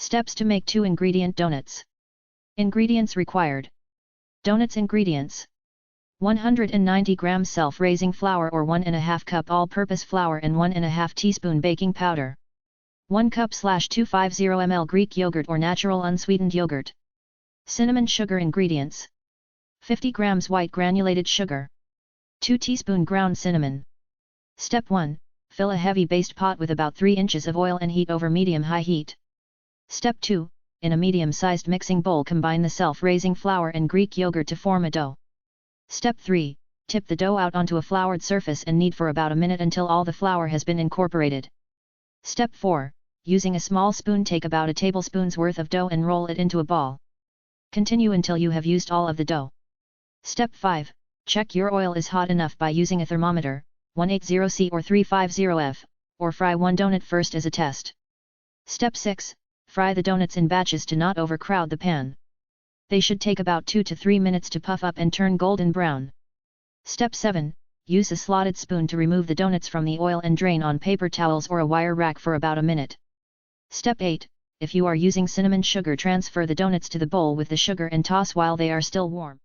Steps to make 2-ingredient doughnuts. Ingredients required. Doughnuts ingredients. 190 grams self-raising flour or 1½ cup all-purpose flour and 1½ teaspoon baking powder. 1 cup/250 ml Greek yogurt or natural unsweetened yogurt. Cinnamon sugar ingredients. 50 grams white granulated sugar. 2 teaspoon ground cinnamon. Step 1. Fill a heavy based pot with about 3 inches of oil and heat over medium-high heat. Step 2. In a medium-sized mixing bowl combine the self-raising flour and Greek yogurt to form a dough. Step 3. Tip the dough out onto a floured surface and knead for about a minute until all the flour has been incorporated. Step 4. Using a small spoon take about a tablespoon's worth of dough and roll it into a ball. Continue until you have used all of the dough. Step 5. Check your oil is hot enough by using a thermometer, 180C or 350F, or fry one donut first as a test. Step 6. Fry the donuts in batches to not overcrowd the pan. They should take about 2 to 3 minutes to puff up and turn golden brown. Step 7. Use a slotted spoon to remove the donuts from the oil and drain on paper towels or a wire rack for about a minute. Step 8. If you are using cinnamon sugar, transfer the donuts to the bowl with the sugar and toss while they are still warm.